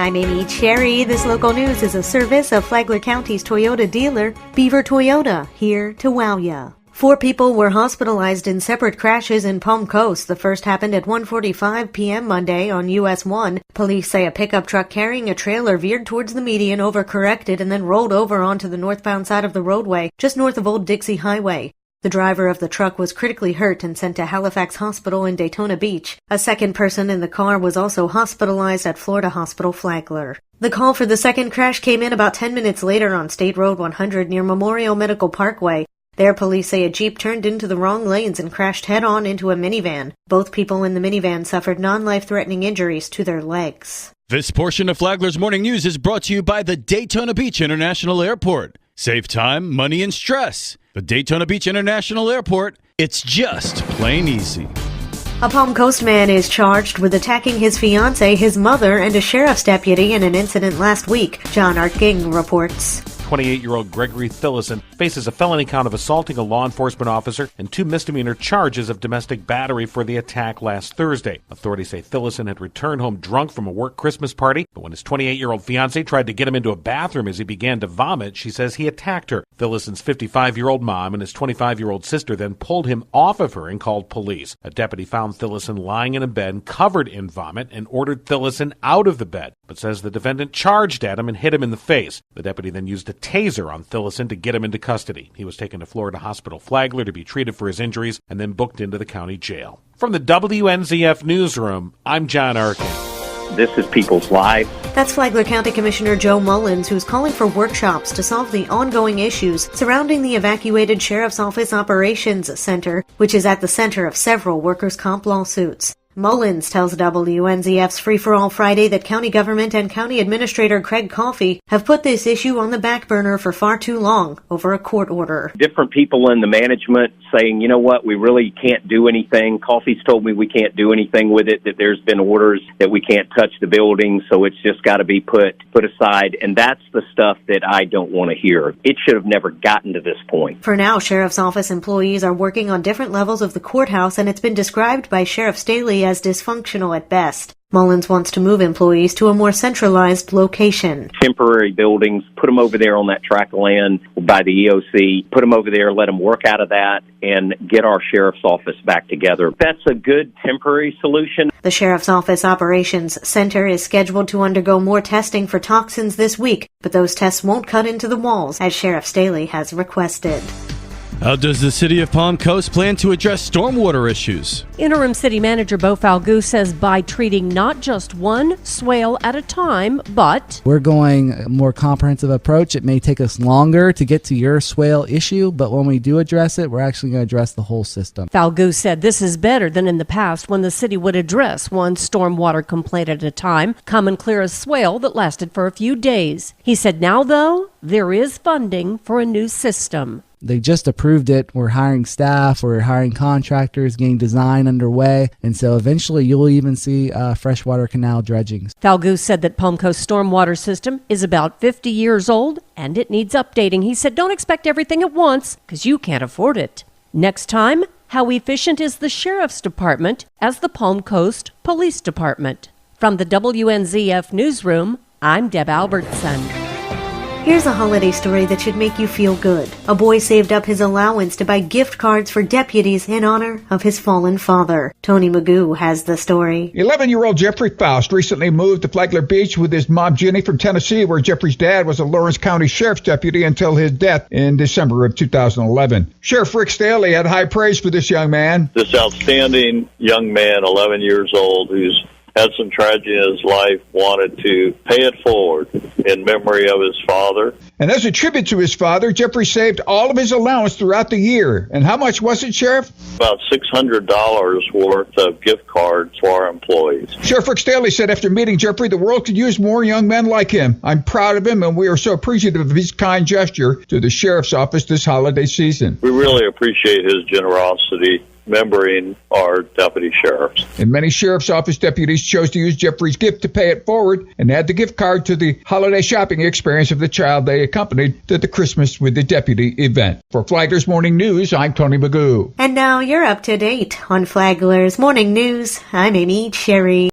I'm Amy Cherry. This local news is a service of Flagler County's Toyota dealer, Beaver Toyota, here to wow ya. 4 people were hospitalized in separate crashes in Palm Coast. The first happened at 1:45 p.m. Monday on US 1. Police say a pickup truck carrying a trailer veered towards the median, overcorrected, and then rolled over onto the northbound side of the roadway, just north of Old Dixie Highway. The driver of the truck was critically hurt and sent to Halifax Hospital in Daytona Beach. A second person in the car was also hospitalized at Florida Hospital Flagler. The call for the second crash came in about 10 minutes later on State Road 100 near Memorial Medical Parkway. There, police say a Jeep turned into the wrong lanes and crashed head-on into a minivan. Both people in the minivan suffered non-life-threatening injuries to their legs. This portion of Flagler's Morning News is brought to you by the Daytona Beach International Airport. Save time, money, and stress. The Daytona Beach International Airport, it's just plain easy. A Palm Coast man is charged with attacking his fiancée, his mother, and a sheriff's deputy in an incident last week. John Arking reports. 28-year-old Gregory Thillison faces a felony count of assaulting a law enforcement officer and 2 misdemeanor charges of domestic battery for the attack last Thursday. Authorities say Thillison had returned home drunk from a work Christmas party, but when his 28-year-old fiancée tried to get him into a bathroom as he began to vomit, she says he attacked her. Thillison's 55-year-old mom and his 25-year-old sister then pulled him off of her and called police. A deputy found Thillison lying in a bed covered in vomit and ordered Thillison out of the bed, but says the defendant charged at him and hit him in the face. The deputy then used a taser on Thillison to get him into custody. He was taken to Florida Hospital Flagler to be treated for his injuries and then booked into the county jail. From the WNZF newsroom, I'm John Arkin. This is people's lives. That's Flagler County Commissioner Joe Mullins, who's calling for workshops to solve the ongoing issues surrounding the evacuated Sheriff's Office Operations Center, which is at the center of several workers' comp lawsuits. Mullins tells WNZF's Free for All Friday that county government and County Administrator Craig Coffey have put this issue on the back burner for far too long over a court order. Different people in the management saying, you know what, we really can't do anything. Coffey's told me we can't do anything with it, that there's been orders that we can't touch the building, so it's just got to be put aside. And that's the stuff that I don't want to hear. It should have never gotten to this point. For now, Sheriff's Office employees are working on different levels of the courthouse, and it's been described by Sheriff Staley as dysfunctional at best. Mullins wants to move employees to a more centralized location. Temporary buildings, put them over there on that tract of land by the EOC, put them over there, let them work out of that, and get our sheriff's office back together. That's a good temporary solution. The Sheriff's Office Operations Center is scheduled to undergo more testing for toxins this week, but those tests won't cut into the walls, as Sheriff Staley has requested. How does the city of Palm Coast plan to address stormwater issues? Interim City Manager Bo Falgoux says by treating not just one swale at a time, but we're going a more comprehensive approach. It may take us longer to get to your swale issue, but when we do address it, we're actually going to address the whole system. Falgoux said this is better than in the past when the city would address one stormwater complaint at a time, come and clear a swale that lasted for a few days. He said now, though, there is funding for a new system. They just approved it. We're hiring staff, we're hiring contractors, getting design underway, and so eventually you'll even see freshwater canal dredging. Falgoux said that Palm Coast stormwater system is about 50 years old and it needs updating. He said don't expect everything at once because you can't afford it. Next time, how efficient is the Sheriff's Department as the Palm Coast Police Department? From the WNZF Newsroom, I'm Deb Albertson. Here's a holiday story that should make you feel good. A boy saved up his allowance to buy gift cards for deputies in honor of his fallen father. Tony Magoo has the story. 11-year-old Jeffrey Faust recently moved to Flagler Beach with his mom, Jenny, from Tennessee, where Jeffrey's dad was a Lawrence County Sheriff's deputy until his death in December of 2011. Sheriff Rick Staley had high praise for this young man. This outstanding young man, 11 years old, who's had some tragedy in his life, wanted to pay it forward in memory of his father. And as a tribute to his father, Jeffrey saved all of his allowance throughout the year. And how much was it, Sheriff? About $600 worth of gift cards for our employees. Sheriff Rick Staley said after meeting Jeffrey, the world could use more young men like him. I'm proud of him, and we are so appreciative of his kind gesture to the Sheriff's Office this holiday season. We really appreciate his generosity remembering our deputy sheriffs. And many Sheriff's Office deputies chose to use Jeffrey's gift to pay it forward and add the gift card to the holiday shopping experience of the child they accompanied to the Christmas with the Deputy event. For Flagler's Morning News, I'm Tony Magoo. And now you're up to date on Flagler's Morning News. I'm Amy Cherry.